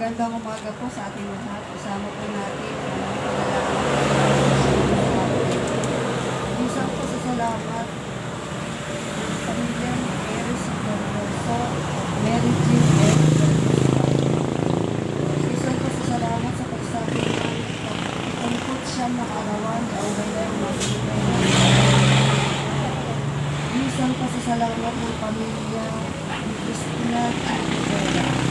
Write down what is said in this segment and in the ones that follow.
Magandang umaga po sa ating lahat. Isama po natin ang panalangin. Isang po sa salamat ng pamilya ni Mary Sicordoso, Mary Jean F. Isang po sa salamat sa pagsabi ng ipangkot siya ng arawan na ugalang magbibigay ng isang po sa salamat ng pamilya ni Christina Chiquera.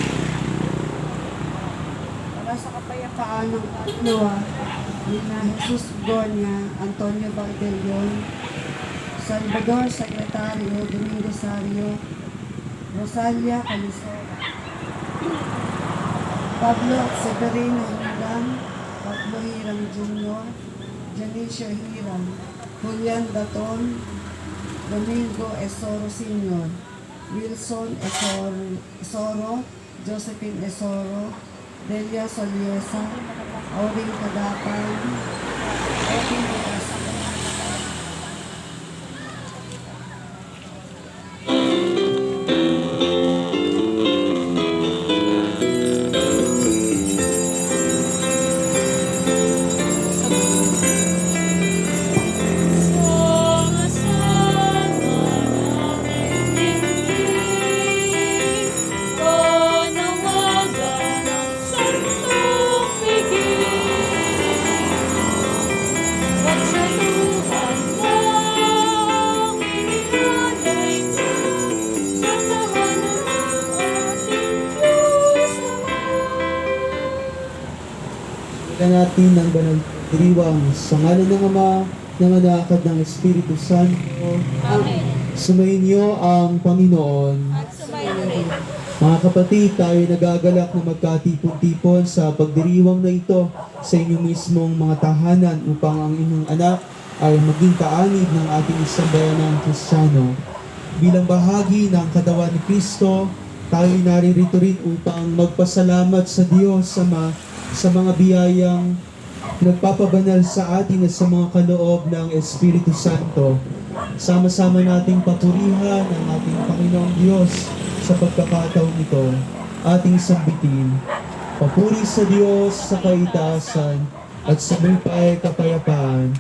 Para sa kapayapaan ng tatlo nina Jesus Gonya, Antonio Valdellion, Salvador Secretario, Domingo Sario, Rosalia Calisora, Pablo Severino Hiram, Pablo Hiram Jr., Janicio Hiram, Julian Daton, Domingo Esoro Sr., Wilson Esoro, Josephine Esoro, Delia Soliesa, Auring Kadapan, Auring Kadapan. Natin ang banal diriwang sa ngalan ng Ama, ng Anak at ng Espiritu Santo. Amen. Sumayin niyo ang Panginoon. At sumayin rin. Mga kapatid, tayo nagagalak na magkatipon-tipon sa pagdiriwang na ito sa inyong mismong mga tahanan upang ang inyong anak ay maging kaanib ng ating isang bayanang Kristiyano. Bilang bahagi ng katawan ni Kristo, tayo naririto rin upang magpasalamat sa Diyos Ama sa mga biyayang nagpapabanal sa atin at sa mga kaloob ng Espiritu Santo. Sama-sama nating papurihan ang ating Panginoong Diyos sa pagkakataong ito. Ating sambitin, papuri sa Diyos sa kaitaasan at sa may kapayapaan.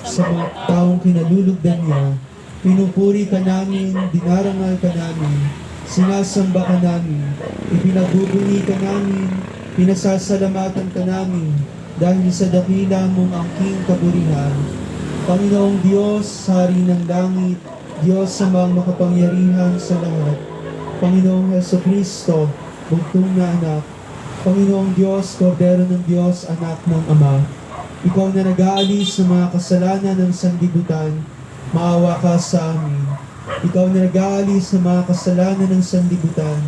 Sa mga taong kinalulugdan niya, pinupuri ka namin, dinarangal ka namin, sinasamba ka namin, ipinagbubunyi ka namin, pinasasalamatan ka namin dahil sa dakila mong angking kaburihan. Panginoong Diyos, Hari ng langit, Diyos sa mga makapangyarihan sa lahat, Panginoong Jesucristo, bugtong na anak, Panginoong Diyos, Kordero ng Diyos, anak ng Ama, ikaw na nag-aalis ng mga kasalanan ng sanlibutan, maawa ka sa amin. Ikaw na nag-aalis ng mga kasalanan ng sanlibutan,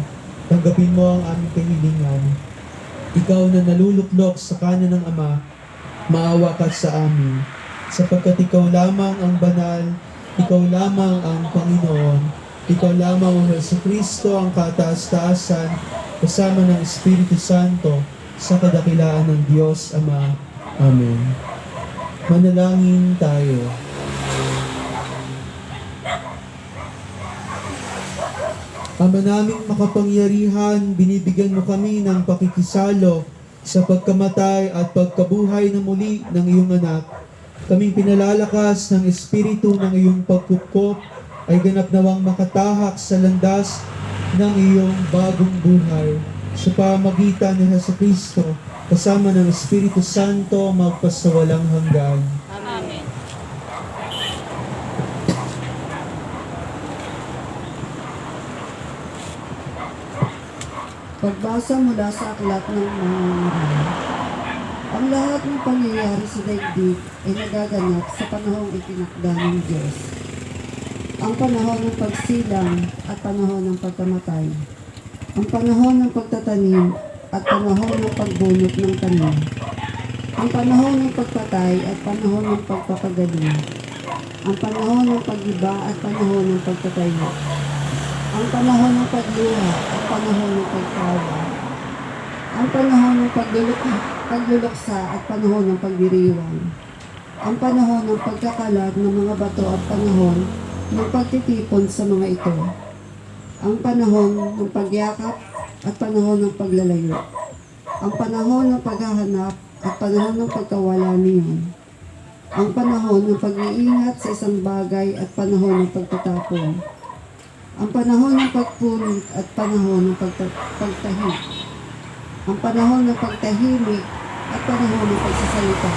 tanggapin mo ang aming kahilingan. Ikaw na naluluklok sa kanan ng Ama, maawa ka sa amin, sapagkat ikaw lamang ang banal, ikaw lamang ang Panginoon, ikaw lamang ang Jesucristo ang kataas-taasan, kasama ng Espiritu Santo, sa kadakilaan ng Diyos Ama. Amen. Manalangin tayo. Ama naming makapangyarihan, binibigyan mo kami ng pakikisalo sa pagkamatay at pagkabuhay na muli ng iyong anak. Kaming pinalalakas ng espiritu ng iyong pagkupkop ay ganap nawang makatahak sa landas ng iyong bagong buhay sa pamagitan ni Jesucristo kasama ng Espiritu Santo magpasawalang hanggan. Amen. Pagbasa mula sa aklat ng mga ngaral. Ang lahat ng pangyayari sa daigdig ay nagaganap sa panahong itinakda ng Diyos. Ang panahon ng pagsilang at panahon ng pagkamatay. Ang panahon ng pagtatanim at panahon ng pagbunot ng tanim. Ang panahon ng pagpatay at panahon ng pagpapagaling. Ang panahon ng pag-iba at panahon ng pagtatayo. Ang panahon ng pagluha at panahon ng pagtawa. Ang panahon ng pagluluksa at panahon ng pagdiriwang. Ang panahon ng pagkakalat ng mga bato at panahon ng pagtitipon sa mga ito. Ang panahon ng pagyakap at panahon ng paglalayo. ang panahon ng paghahanap at panahon ng pagkawala niyon, ang panahon ng pag-iingat sa isang bagay at panahon ng pagtatapon, ang panahon ng pagpunit at panahon ng pagtahi, ang panahon ng pagtahimik at panahon ng pagsasalita,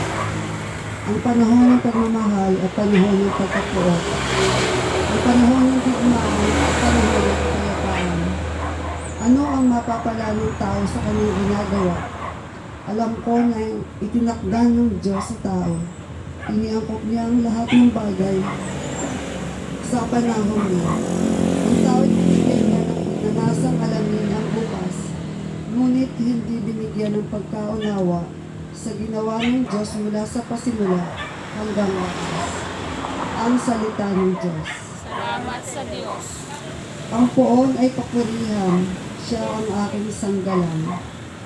ang panahon ng pagmamahal at panahon ng pagkapuot, ang panahon ng digmaan at panahon ng kapayapaan. Ano ang mapapala ng tao sa kanyang ginagawa? Alam ko na itinakda ng Diyos sa tao. Iniangkop niya ang lahat ng bagay sa panahon niya. Ang tao binigyan niya ng nanasang alamin ang bukas, ngunit hindi binigyan ng pagkaunawa sa ginawa ng Diyos mula sa pasimula hanggang wakas. Ang salita ng Diyos. Salamat sa Diyos. Ang poon ay papurihan, siya ang aking sanggalang.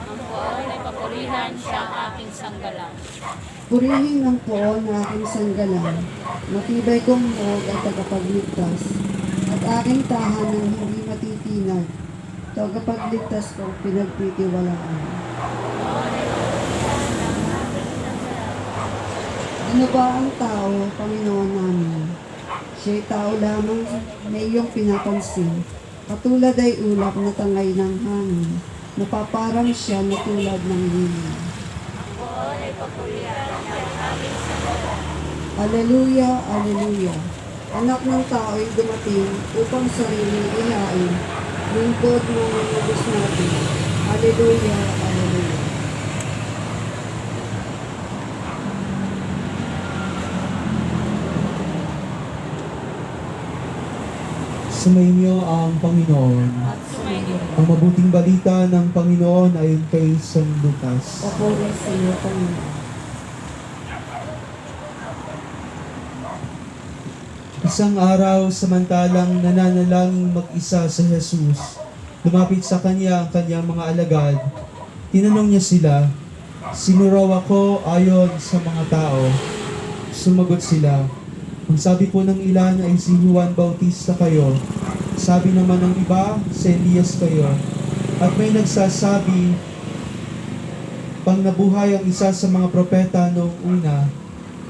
Ang poon ay papurihan, siya ang aking sanggalang. Purihin ang poon na aking sanggalang, matibay kong moog at tagapagligtas, at aking tahanang hindi matitinag, tagapagligtas kong pinagtitiwalaan. Ano ba ang tao, Panginoon namin? Siya'y tao lamang na iyong pinapansin. Katulad ay ulap na tangay ng hangin. Napaparang siya na tulad ng lilim. Aleluya, aleluya. Anak ng tao ay dumating upang sariling ihain. Lingkod mo ang Diyos natin. Aleluya, aleluya. Sumainyo ang Panginoon. At sumainyo. Ang mabuting balita ng Panginoon ay kay San Lucas. Papuri sa iyo, Panginoon. Isang araw, samantalang nananalangin mag-isa sa Jesus, lumapit sa kanya ang kanyang mga alagad. Tinanong niya sila, "Sino raw ako ayon sa mga tao?" Sumagot sila, "Ang sabi po ng ilan ay si Juan Bautista kayo. Sabi naman ng iba, si Elias kayo. At may nagsasabi, pang nabuhay ang isa sa mga propeta noong una.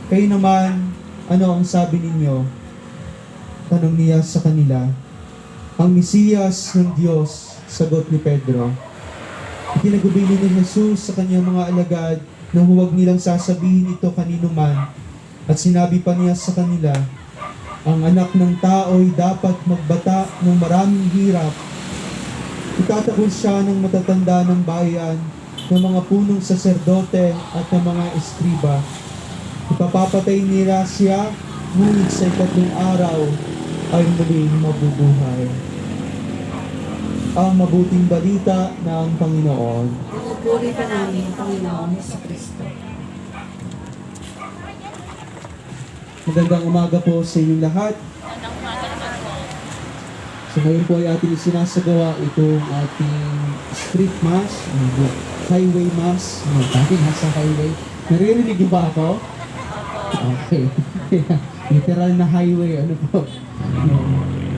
Kayo naman, ano ang sabi ninyo?" Tanong niya sa kanila. "Ang Mesiyas ng Diyos," sagot ni Pedro. Itinagubili ni Jesus sa kanyang mga alagad na huwag nilang sasabihin ito kanino man. At sinabi pa niya sa kanila, "Ang anak ng tao ay dapat magbata ng maraming hirap. Itatakot siya ng matatanda ng bayan, ng mga punong saserdote at ng mga eskriba. Ipapapatay nila siya, ngunit sa ikatlong araw ay muling mabubuhay." Ang mabuting balita ng Panginoon. Pinupuri ka namin, Panginoon Hesus Kristo. Magandang umaga po sa inyong lahat. Anong umaga naman po? So ngayon po ay ating sinasagawa itong ating street mass, highway mass. Tayo nasa highway. Naririnig niyo ba ako? Okay. Literal na highway, ano po.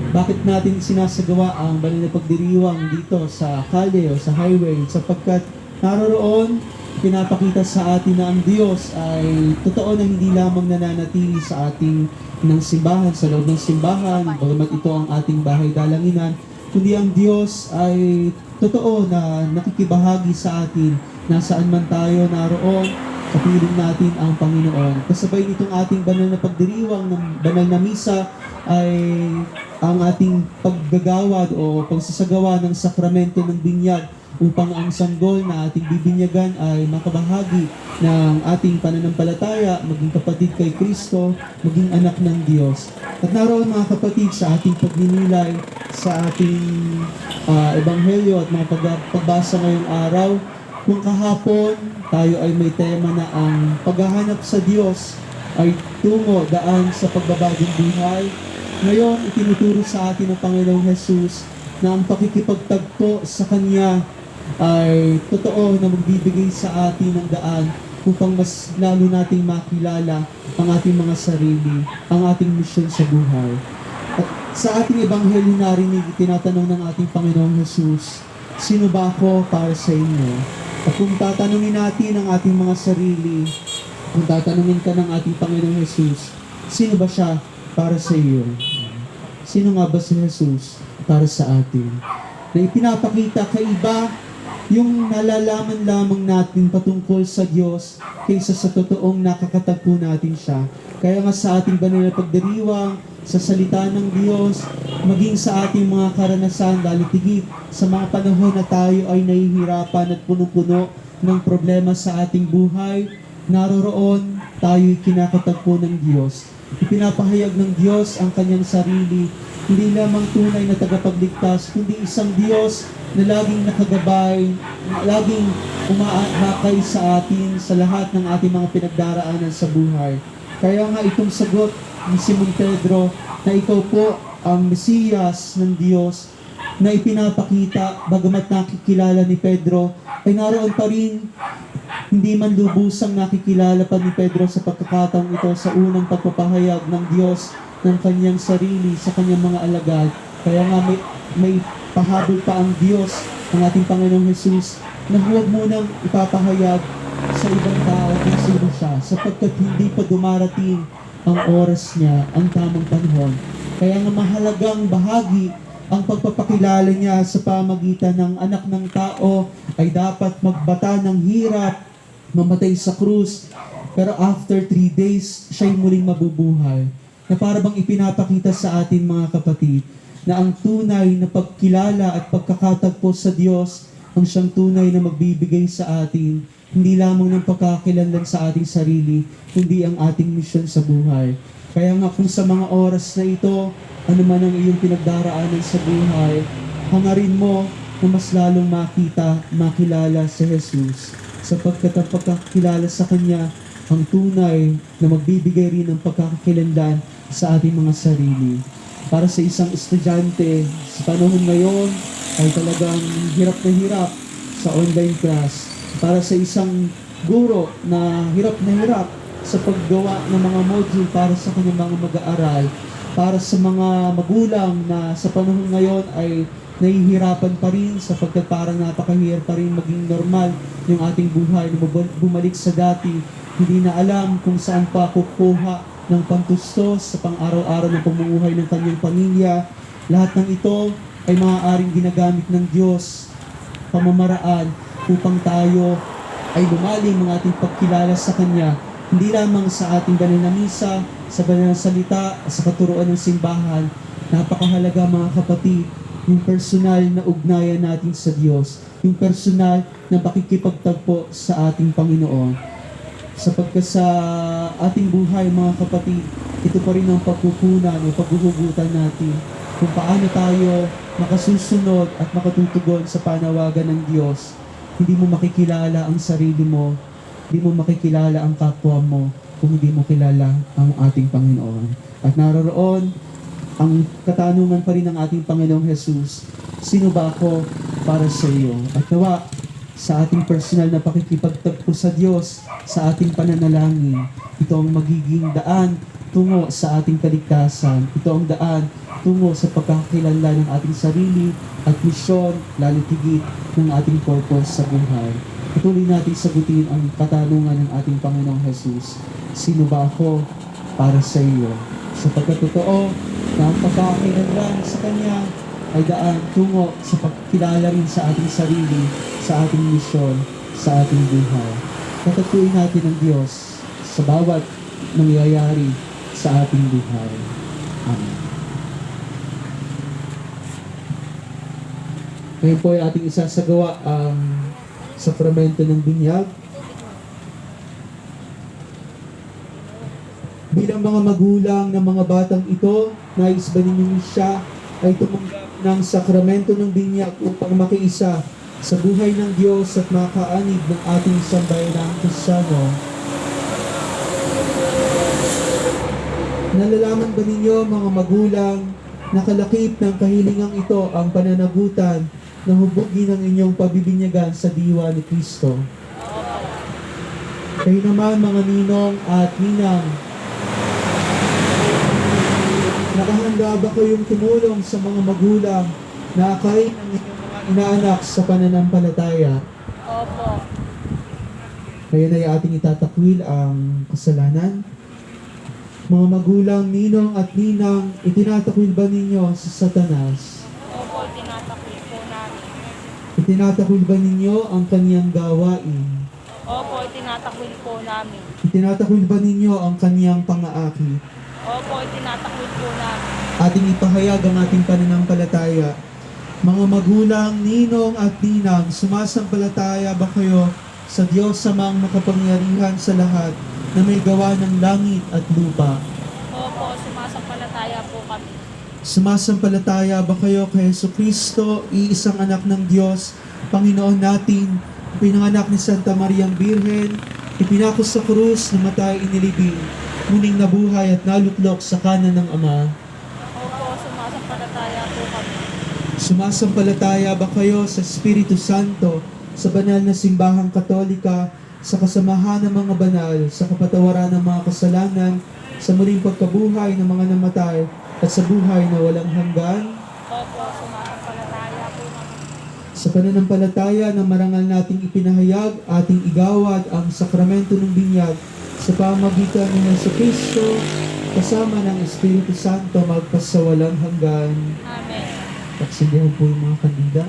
Bakit natin sinasagawa ang banal na pagdiriwang dito sa kalye o sa highway? Sapagkat naroroon, pinapakita sa atin na ang Diyos ay totoo na hindi lamang nananatili sa ating ng simbahan, sa loob ng simbahan, bagamat ito ang ating bahay dalanginan, kundi ang Diyos ay totoo na nakikibahagi sa atin nasaan man tayo naroon, kapiling natin ang Panginoon. Kasabay nitong ating banal na pagdiriwang ng banal na misa ay ang ating paggagawad o pagsasagawa ng sakramento ng binyag upang ang sanggol na ating bibinyagan ay makabahagi ng ating pananampalataya, maging kapatid kay Kristo, maging anak ng Diyos. At naroon mga kapatid sa ating pagninilay sa ating ebanghelyo at mga pagbasa ngayong araw, kung kahapon tayo ay may tema na ang paghahanap sa Diyos ay tungo daan sa pagbabagong buhay. Ngayon, itinuturo sa atin ng Panginoong Jesus na ang pakikipagtagpo sa Kanya ay totoo na magbibigay sa atin ng daan upang mas lalo nating makilala ang ating mga sarili, ang ating misyon sa buhay. At sa ating ebanghelyo narinig, tinatanong ng ating Panginoong Jesus, "Sino ba ako para sa inyo?" At kung tatanungin natin ang ating mga sarili, kung tatanungin ka ng ating Panginoong Jesus, sino ba siya para sa iyo? Sino nga ba si Jesus para sa atin? Na ipinapakita kaiba yung nalalaman lamang natin patungkol sa Diyos kaysa sa totoong nakakatagpo natin siya. Kaya nga sa ating banal na pagdiriwang, sa salita ng Diyos, maging sa ating mga karanasan, lalo tigit sa mga panahon na tayo ay nahihirapan at puno-puno ng problema sa ating buhay, naroroon tayo'y kinakatagpo ng Diyos. Ipinapahayag ng Diyos ang kanyang sarili, hindi lamang tunay na tagapagligtas, kundi isang Diyos na laging nakagabay, laging umahakay sa atin sa lahat ng ating mga pinagdaraanan sa buhay. Kaya nga itong sagot ni Simon Pedro na ikaw po ang Mesiyas ng Diyos na ipinapakita, bagamat nakikilala ni Pedro, ay naroon pa rin, hindi man lubusang nakikilala pa ni Pedro sa pagkakataong ito sa unang pagpapahayag ng Diyos ng kanyang sarili sa kanyang mga alagad. Kaya nga may pahabol pa ang Diyos, ang ating Panginoong Jesus, na huwag munang ipapahayag sa ibang tao kung sino siya, sapagkat hindi pa dumarating ang oras niya, ang tamang panahon. Kaya nga mahalagang bahagi ang pagpapakilala niya sa pamagitan ng anak ng tao ay dapat magbata ng hirap, mamatay sa krus, pero after 3 days, siya'y muling mabubuhay. Na para bang ipinapakita sa atin mga kapatid, na ang tunay na pagkilala at pagkakatagpo sa Diyos ang siyang tunay na magbibigay sa atin, hindi lamang ng pagkakakilanlan sa ating sarili, kundi ang ating misyon sa buhay. Kaya nga kung sa mga oras na ito, ano man ang iyong pinagdaraanan sa buhay, hangarin mo na mas lalong makita, makilala si Jesus. Sapagkat ang pagkakilala sa Kanya, ang tunay na magbibigay rin ng pagkakakilanlan sa ating mga sarili. Para sa isang estudyante, sa panahon ngayon, ay talagang hirap na hirap sa online class. Para sa isang guro na hirap sa paggawa ng mga module para sa kanyang mga mag-aaral. Para sa mga magulang na sa panahon ngayon ay nahihirapan pa rin sapagkat parang napakahirap pa rin maging normal yung ating buhay na bumalik sa dati. Hindi na alam kung saan pa kukuha ng pantustos sa pang-araw-araw ng pamumuhay ng kanyang pamilya. Lahat ng ito ay maaaring ginagamit ng Diyos pamamaraan upang tayo ay lumalim ang ating pagkilala sa Kanya, hindi lamang sa ating banal na misa, sa banal na salita, sa katuruan ng simbahan. Napakahalaga mga kapatid, yung personal na ugnayan natin sa Diyos, yung personal na pakikipagtagpo sa ating Panginoon. Sapagkat sa ating buhay mga kapatid, ito pa rin ang pagkukunan o paghuhugutan natin kung paano tayo makasusunod at makatutugon sa panawagan ng Diyos. Hindi mo makikilala ang sarili mo, hindi mo makikilala ang kapwa mo kung hindi mo kilala ang ating Panginoon. At naroroon ang katanungan pa rin ng ating Panginoong Jesus, sino ba ako para sa iyo? At nawa, sa ating personal na pakikipagtagpo sa Diyos, sa ating pananalangin, ito ang magiging daan tungo sa ating kaligtasan. Ito ang daan tungo sa pagkakakilala ng ating sarili at misyon, lalo tigit ng ating purpose sa buhay. Patuloy natin sagutin ang katanungan ng ating Panginoong Jesus, sino ba ako para sa iyo? Sapagkat totoo na ang pagkakakilanlan sa Kanya ay daan tungo sa pagkilala rin sa ating sarili, sa ating misyon, sa ating buhay. Katatuin natin ang Diyos sa bawat nangyayari sa ating buhay. Amen. Ngayon po ay ating isasagawa ang sakramento ng binyag. Bilang mga magulang ng mga batang ito, nais ba ninyo siya ay tumanggap ng sakramento ng binyag upang makiisa sa buhay ng Diyos at makaanib ng ating sambayanang Kristiyano? Nalalaman ba ninyo mga magulang na kalakip ng kahilingang ito ang pananagutan na hubugin ang inyong pabibinyagan sa diwa ni Kristo? Kayo naman mga ninong at ninang, nakahanda ba kayong tumulong sa mga magulang na akayin ang inyong mga inaanak sa pananampalataya? Opo. Ngayon ay ating itatakwil ang kasalanan. Mga magulang, ninong at ninang, itinatakwil ba ninyo sa Satanas? Opo, tinatakwil po namin. Itinatakwil ba ninyo ang kaniyang gawain? Opo, tinatakwil po namin. Itinatakwil ba ninyo ang kaniyang pangaakit? Opo, tinatakwil po namin. Ating ipahayag ang ating pananampalataya. Mga magulang, ninong at ninang, sumasampalataya ba kayo sa Diyos Amang makapangyarihan sa lahat na may gawa ng langit at lupa? Opo, sumasampalataya po kami. Sumasampalataya ba kayo kay Jesucristo, iisang anak ng Diyos, Panginoon natin, pinanganak ni Santa Mariang Birhen, ipinako sa krus, namatay, inilibing, muling nabuhay at naluklok sa kanan ng Ama? Opo, sumasampalataya po kami. Sumasampalataya ba kayo sa Espiritu Santo, sa banal na simbahang katolika, sa kasamahan ng mga banal, sa kapatawaran ng mga kasalanan, sa muling pagkabuhay ng mga namatay, at sa buhay na walang hanggan? Opo, sumasampalataya po kami. Sa pananampalataya na marangal nating ipinahayag, ating igawad ang sakramento ng binyag sa pamamagitan ng Jesucristo, kasama ng Espiritu Santo magpasawalang hanggan. Amen. Paksindihan po yung mga kandida.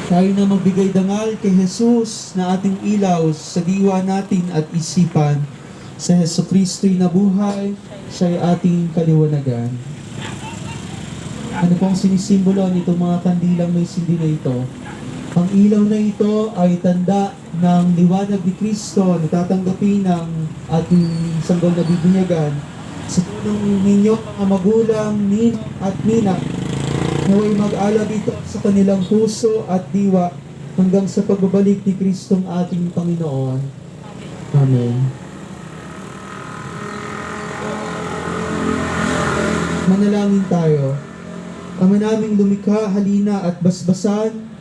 Tayo na magbigay dangal kay Jesus na ating ilaw sa diwa natin at isipan. Sa Jesucristo'y nabuhay, siya'y ating kaliwanagan. Ano pong sinisimbolo nitong mga kandilang may sindi na ito? Ang ilaw na ito ay tanda ng liwanag ni Kristo na tatanggapin ng ating sanggol na bibinyagan. Sa tulong ninyo mga magulang, ninang at nina, naway mag-alab ito sa kanilang puso at diwa hanggang sa pagbabalik ni Kristong ating Panginoon. Amen. Manalangin tayo. Ama naming lumikha, halina at basbasan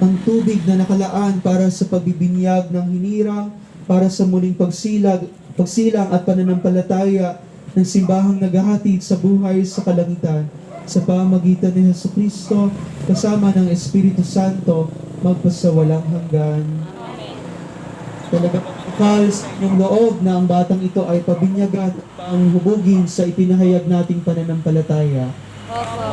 ang tubig na nakalaan para sa pagbibinyag ng hinirang, para sa muling pagsilang at pananampalataya ng simbahang naghahatid sa buhay sa kalangitan, sa pamamagitan ni Jesucristo, kasama ng Espiritu Santo, magpasawalang hanggan. Talagang bukal sa inyong loob na ang batang ito ay pabinyagan at panghubugin sa ipinahayag nating pananampalataya. Opo.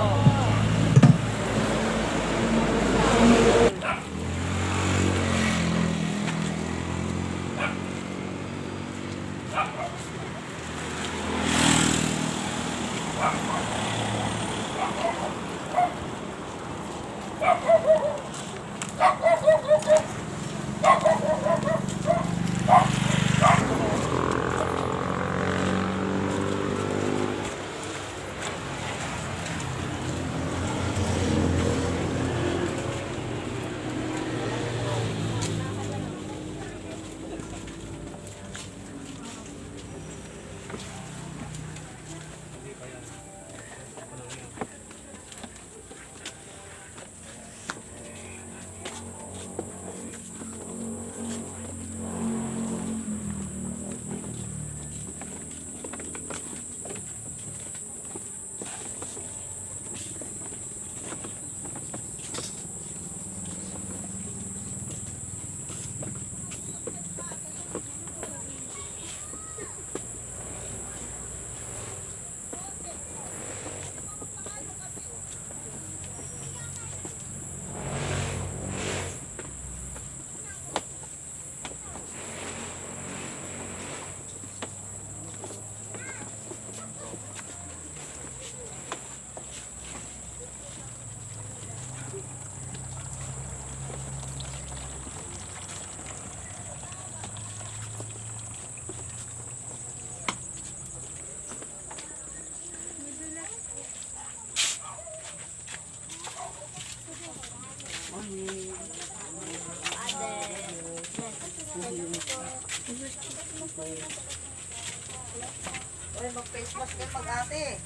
Uy, mag-face mask kayo pag-ate.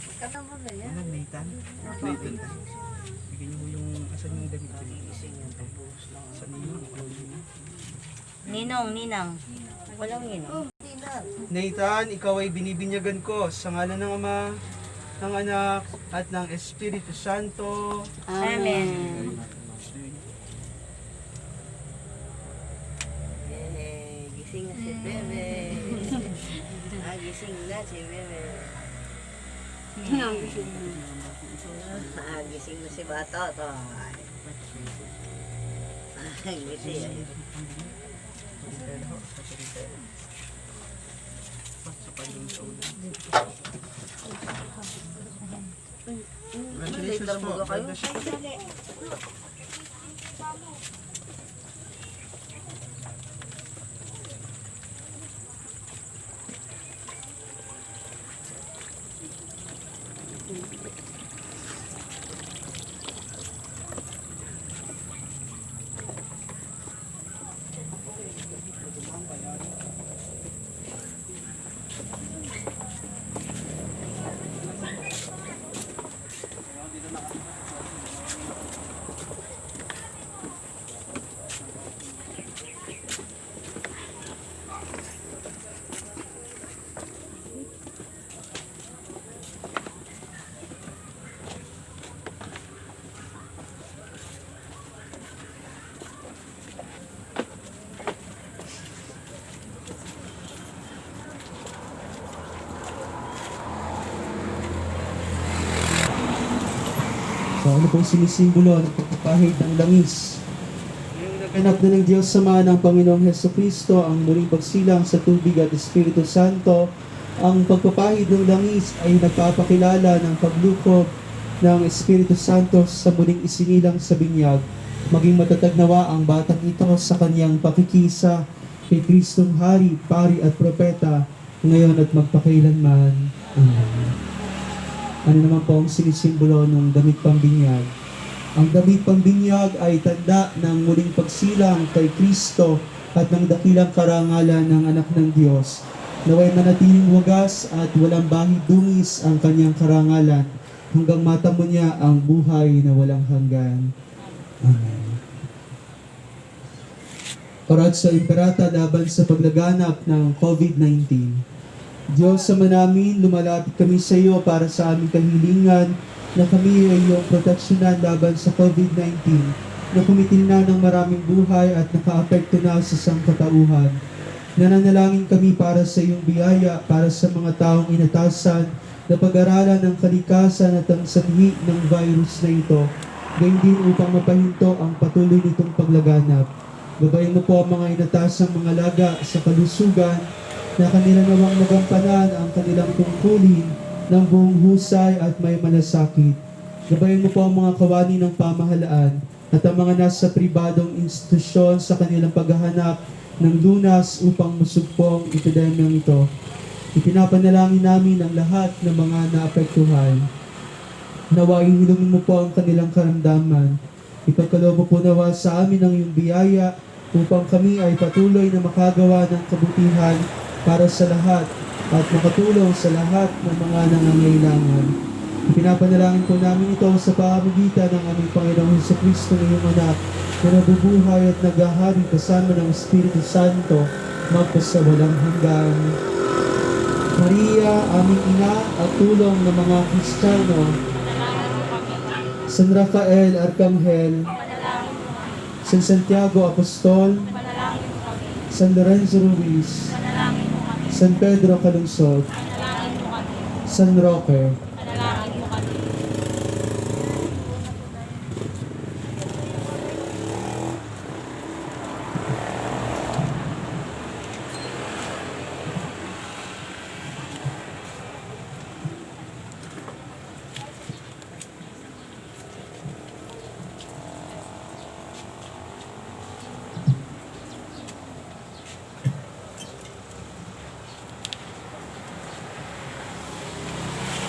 Magkana mo na yan. Ano, Nathan? Nathan. Bigyan niyo yung asan yung damit ko. Asan yung clothing niyo? Ninang. Walang ninong. Nathan, ikaw ay binibinyagan ko sa ngalan ng Ama, ng Anak, at ng Espiritu Santo. Amen. Gising na si Bebe. Gising na si Bebe. Gising na si Batot. Gising. Congratulations po. God bless you. So ano pong sinisimbolo ng pagpapahid ng langis? Ngayong naganap na ng Diyos Sama ng Panginoong Heso Kristo ang muling pagsilang sa tubig at Espiritu Santo, ang pagpapahid ng langis ay nagpapakilala ng paglukob ng Espiritu Santo sa muling isinilang sa binyag. Maging matatag nawa ang batang ito sa kaniyang pakikisa kay Kristong Hari, Pari at Propeta, ngayon at magpakailanman. Amen. Ano naman po ang sinisimbolo ng damit pambinyag? Ang damit pambinyag ay tanda ng muling pagsilang kay Kristo at ng dakilang karangalan ng anak ng Diyos. Naway manatiling wagas at walang bahid dungis ang kanyang karangalan hanggang matamo niya ang buhay na walang hanggan. Amen. Orat sa Imperata laban sa paglaganap ng COVID-19. Diyos Ama namin, lumalapit kami sa iyo para sa aming kahilingan na kami ay iyong proteksyonan laban sa COVID-19 na kumitil na ng maraming buhay at nakaapekto na sa sangkatauhan. Nananalangin kami para sa iyong biyaya para sa mga taong inatasan na pag-aralan ng kalikasan at ang sanhi ng virus na ito, gayon din upang mapahinto ang patuloy nitong paglaganap. Gabayin mo po ang mga inatasang mga laga sa kalusugan na kanila nawang magampanan ang kanilang tungkulin ng buong husay at may malasakit. Gabayin mo po ang mga kawani ng pamahalaan at ang mga nasa pribadong institusyon sa kanilang paghahanap ng lunas upang masugpo ang epidemyang ito. Ipinapanalangin namin ang lahat ng mga naapektuhan. Nawaing hilungin mo po ang kanilang karamdaman. Ipagkaloob mo po nawa sa amin ang iyong biyaya upang kami ay patuloy na makagawa ng kabutihan para sa lahat at makatulong sa lahat ng mga nangangailangan. Pinapanalangin po namin ito sa pamamagitan ng aming Panginoong Jesucristo na iyong anak na nabubuhay at naghahari kasama ng Espiritu Santo magpasawalang hanggan. Maria, aming ina at tulong ng mga Kristiyano, San Rafael Arcangel, San Santiago Apostol, San Lorenzo Ruiz, San Pedro Calungsod, San Roque,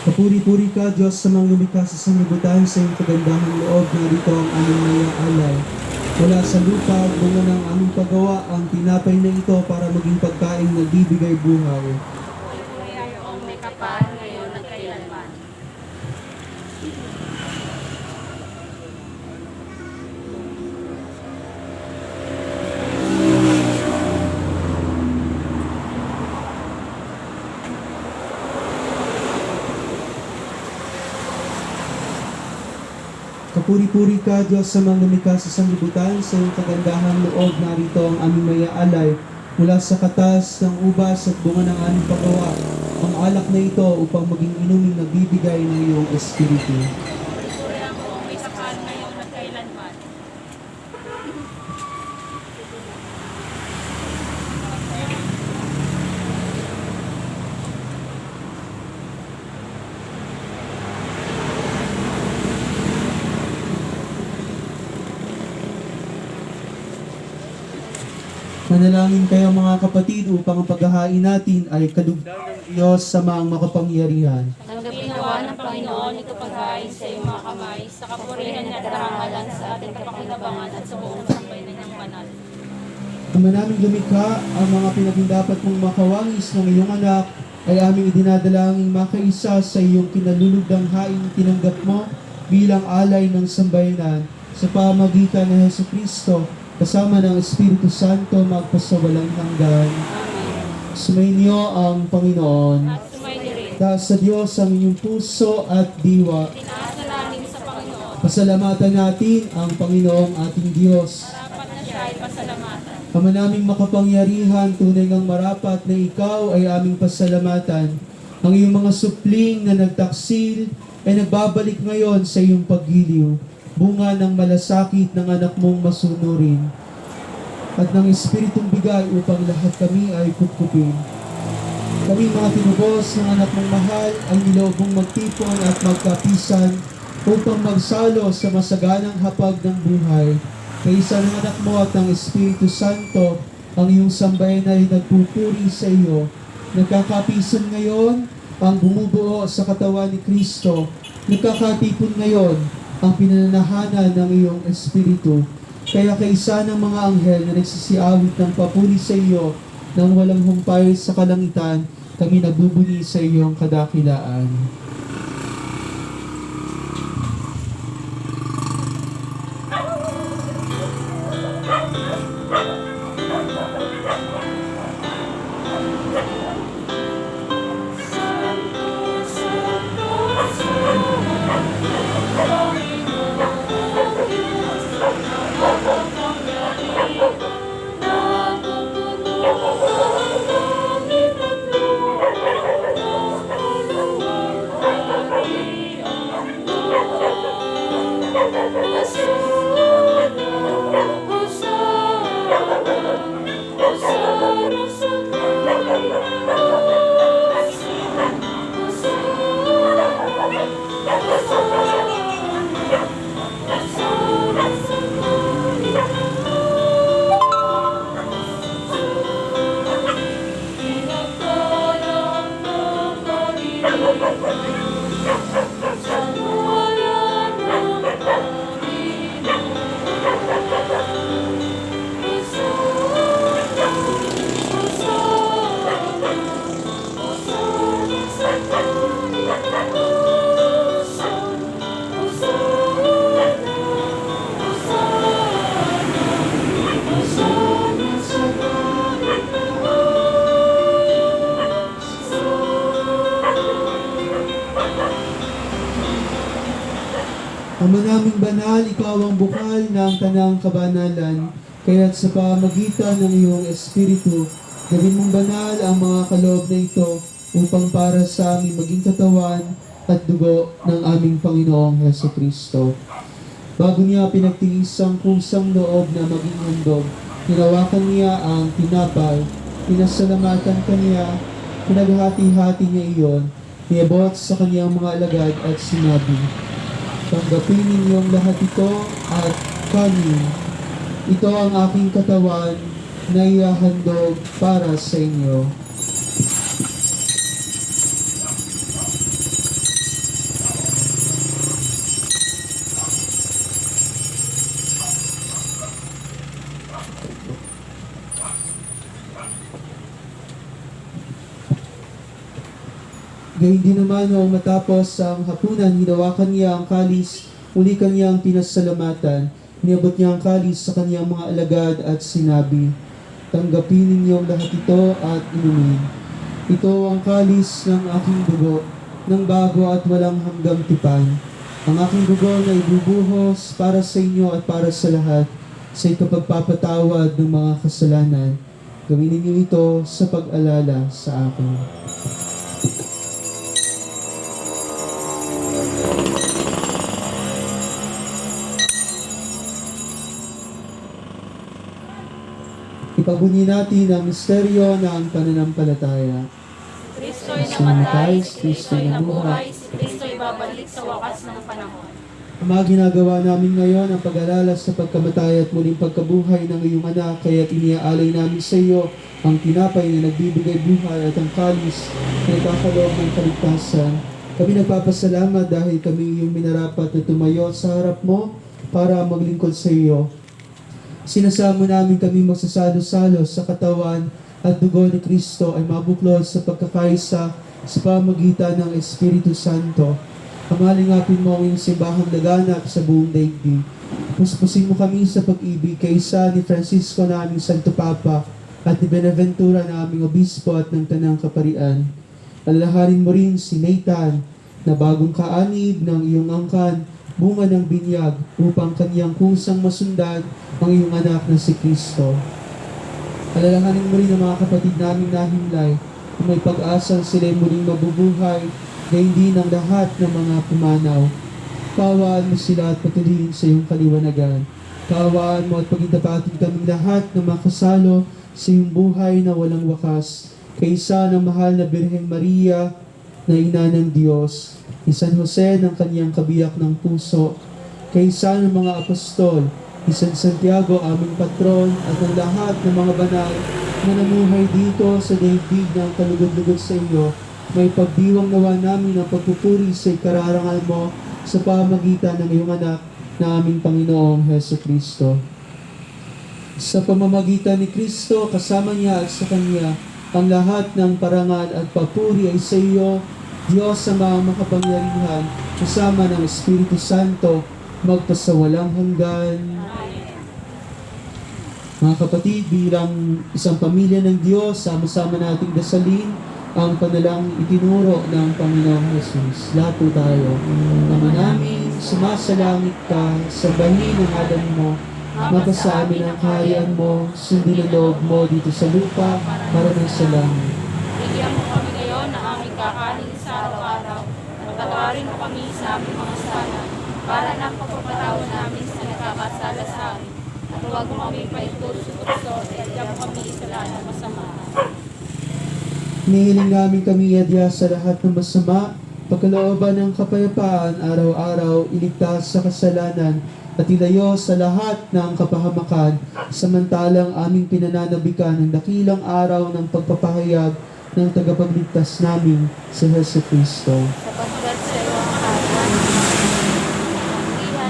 Kapuri-puri ka, Diyos sa mga lumikha sa sanlibutan sa iyong kagandahang loob, narito ang aming naiaalay. Mula sa lupa, bunga ng aming paggawa, ang tinapay na ito para maging pagkain na bibigay buhay. Ang may kapal ngayon at kailanman. Puri-puri ka, Diyos, sa mga lumikha sa sanglibutan, sa iyong kagandahang loob, narito ang aming maya-alay mula sa katas ng ubas at bunga ng aming paggawa. Ang alak na ito upang maging inuming nagbibigay ng iyong Espiritu. Purihan ko may sakal ngayon at kailanman. Manalangin kayo mga kapatid upang ang paghahain natin ay kalugdan ng Diyos sa mga makapangyarihan. Tanggapin nawa ng Panginoon ito paghain sa iyong mga kamay, sa kapurihan at karangalan sa ating kapakinabangan at sa buong sambayanan ng banal. Ama naming lumikha, ang mga pinagindapat mong makawangis ng iyong anak ay aming idinadalangin makaisa sa iyong kinalulugdang haing tinanggap mo bilang alay ng sambayanan sa pamagitan ng Hesus Kristo kasama ng Espiritu Santo magpasawalang hanggan. Sumainyo ang Panginoon. At sumayin rin. Taas sa Diyos ang inyong puso at diwa. Tinaas na namin sa Panginoon. Pasalamatan natin ang Panginoong ating Diyos. Dapat na siya ay pasalamatan. Ama naming makapangyarihan, tunay ngang marapat na ikaw ay aming pasalamatan. Ang iyong mga supling na nagtaksil ay nagbabalik ngayon sa iyong paggiliw. Bunga ng malasakit ng anak mong masunurin at ng Espiritong bigay upang lahat kami ay kupkupin. Kami mga tinubos ng anak mong mahal ay nilobong magtipon at magkapisan upang magsalo sa masaganang hapag ng buhay. Kaysa ng anak mo at ng Espiritu Santo, ang iyong sambayan ay nagpupuri sa iyo. Nagkakapisan ngayon ang bumubuo sa katawan ni Kristo. Nagkakatipon ngayon ang pinananahanan ng iyong Espiritu. Kaya kaisa ng mga anghel na nagsisiawit ng papuri sa iyo nang walang humpay sa kalangitan, kami nagbubuni sa iyong kadakilaan. Ama naming banal, ikaw ang bukal ng tanang kabanalan, kaya't sa pamagitan ng iyong Espiritu, gawin mong banal ang mga kaloob na ito upang para sa aming maging katawan at dugo ng aming Panginoong Hesus Kristo. Bago niya pinagtiis ang kusang loob na maging handog, hinawakan niya ang tinapay, pinasalamatan kaniya, pinaghati-hati niya iyon, niabot sa kaniyang mga alagad at sinabi, "Tanggapin ninyong lahat ito at kanin. Ito ang aking katawan na ihahandog para sa inyo." Gayun din naman noong matapos ang hapunan, hinawakan niya ang kalis, uli kanyang pinasalamatan. Niabot niya ang kalis sa kanyang mga alagad at sinabi, "Tanggapin ninyong lahat ito at inumin. Ito ang kalis ng aking dugo, ng bago at walang hanggang tipan. Ang aking dugo na ibubuhos para sa inyo at para sa lahat sa ikapagpapatawad ng mga kasalanan. Gawin ninyo ito sa pag-alala sa akin. Ipagbunin natin ang misteryo ng pananampalataya. Kristo'y namatay, si Kristo'y nabuhay, si Kristo'y babalik sa wakas ng panahon. Ang mga ginagawa namin ngayon ang pag-alala sa pagkamatay at muling pagkabuhay ng iyong anak, kaya iniaalay namin sa iyo ang tinapay na nagbibigay buhay at ang kalis na nagkakaloob ng kaligtasan. Kami nagpapasalamat dahil kami iyong minarapat na tumayo sa harap mo para maglingkod sa iyo. Sinasamo namin kami magsasalo-salo sa katawan at dugo ni Kristo ay mabuklod sa pagkakaisa sa pamagitan ng Espiritu Santo. Kamalingapin mo ang iyong simbahang laganap sa buong daigdig. Puspusin mo kami sa pag-ibig kaysa ni Francisco na aming Santo Papa at ni Benaventura na aming Obispo at ng Tanang Kaparian. Alalahanin mo rin si Nathan na bagong kaanib ng iyong angkan, bunga ng binyag upang kaniyang kusang masundan ang iyong anak na si Kristo. Alalahanin mo rin ang mga kapatid naming nahimlay na may pag-asang sila'y muling mabubuhay na hindi ng lahat ng mga pumanaw. Kaawaan mo sila at patuloyin sa iyong kaliwanagan. Kaawaan mo at pagindapatin kaming lahat na makasalo sa iyong buhay na walang wakas. Kaysa ng mahal na Birheng Maria na ina ng Diyos, ni San Jose ng kaniyang kabiyak ng puso, kaysa ng mga apostol, ni San Santiago aming patron at ang lahat ng mga banal na namuhay dito sa daigdig ng kalugod-lugod sa iyo, may pagdiwang nawa namin ang pagpupuri sa ikararangal mo sa pamagitan ng iyong anak na aming Panginoong Heso Kristo. Sa pamamagitan ni Kristo, kasama niya at sa Kanya, ang lahat ng parangal at papuri ay sa iyo, Diyos Ama makapangyarihan, kasama ng Espiritu Santo, magpasawalang hanggan. Mga kapatid, bilang isang pamilya ng Diyos, sama-sama nating dasalin ang panalangin itinuro ng Panginoong Jesus. Lahat po tayo. Ama namin, sumasalangit ka, sambahin ang ngalan mo, mapasa amin ang kaharian mo, sundin ang loob mo dito sa lupa, para ng sa langit. Bigyan mo kami ngayon ng aming kakanin sa araw-araw. Patawarin mo kami sa aming mga sala, para ng pagpapatawad namin sa nakakasala sa amin. At huwag mo kami paituso-tuso, at huwag mo kami sa lahat ng masama. Hinihiling namin kami adya sa lahat ng masama, pagkalooban ng kapayapaan, araw-araw, iligtas sa kasalanan, at ilayo sa lahat ng kapahamakan, samantalang aming pinananabikan ng dakilang araw ng pagpapahayag ng tagapagligtas namin sa Heso Kristo. Sapagkat sa iyo ang kaharian,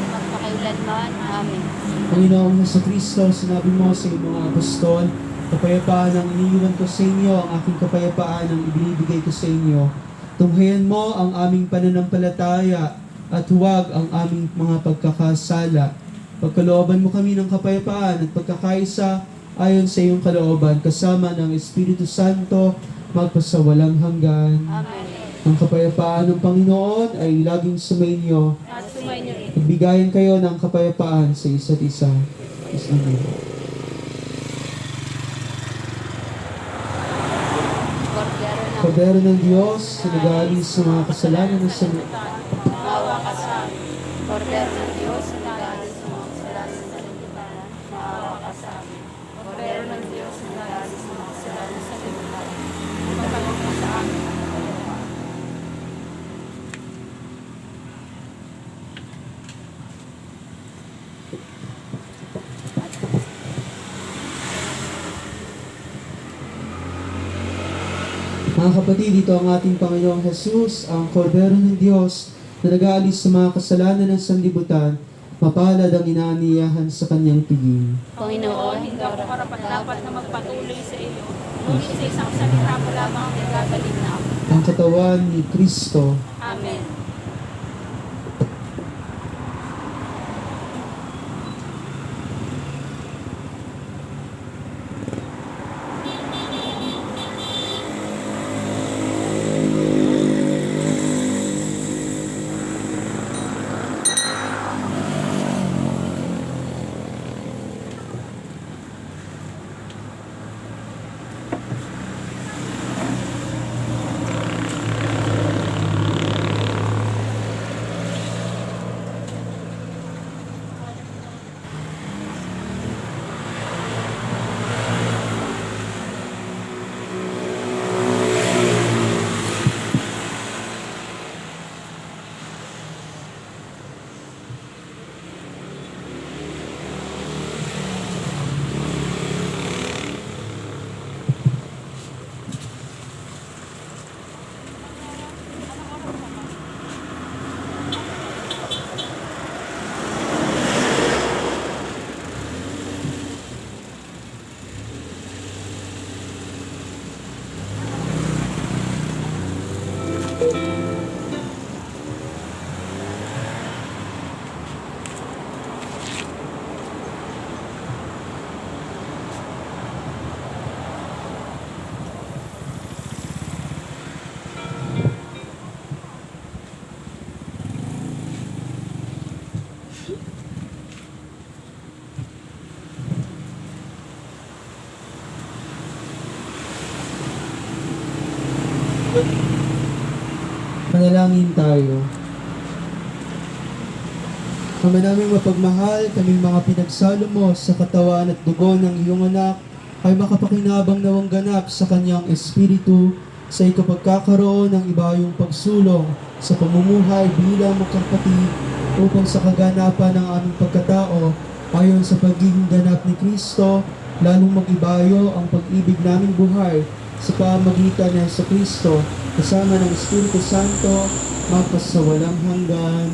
magpakailanman. Amen. Panginoong Heso Kristo, sinabi mo sa iyong mga apostol, kapayapaan ang iniiwan ko sa inyo, ang aking kapayapaan ang ibinibigay ko sa inyo. Tunghayan mo ang aming pananampalataya at huwag ang aming mga pagkakasala. Pagkalooban mo kami ng kapayapaan at pagkakaisa ayon sa iyong kalooban, kasama ng Espiritu Santo, magpasawalang hanggan. Amen. Ang kapayapaan ng Panginoon ay laging sumainyo. At sumainyo rin. Magbigayan kayo ng kapayapaan sa isa't isa. Amen. Kordero ng Diyos, na nag-aalis sa mga kasalanan ng sanlibutan, Maawa ka sa amin. Kordero ng Diyos, na nag-aalis sa mga kasalanan sa sanlibutan, maawa ka sa amin. Kordero ng Diyos, na nag-aalis sa mga kasalanan sa sanlibutan, magpapalong ka sa amin. Mga kapatid, ito ang ating Panginoong Jesus, ang Kordero ng Diyos na nag-aalis sa mga kasalanan ng sanlibutan, mapalad ang inaaniyahan sa kanyang piging. Panginoon, hindi ako karapat-dapat na magpatuloy sa iyo. Ngunit sa isang salita mo lamang ang nagagaling na ako. Ang katawan ni Kristo. Amen. Manalangin tayo. Ama naming mapagmahal, kaming mga pinagsalo mo sa katawan at dugo ng iyong anak ay makapakinabang nawang ganap sa kanyang espiritu sa ikapagkakaroon ng ibayong pagsulong sa pamumuhay bilang magkapatid upang sa kaganapan ng aming pagkatao ayon sa pagiging ganap ni Kristo, lalong mag-ibayo ang pag-ibig naming buhay sa pamagitan ng sa Kristo kasama ng Espiritu Santo magpasawalang hanggan.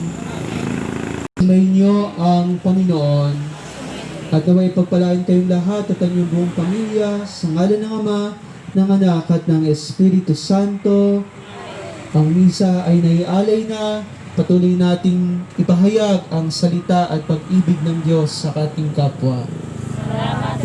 Sumainyo ang Panginoon at naway pagpalain kayong lahat at ang inyong buong pamilya sa ngalan ng Ama, ng Anak at ng Espiritu Santo. Ang misa ay naialay na. Patuloy nating ipahayag ang salita at pag-ibig ng Diyos sa ating kapwa. Salamat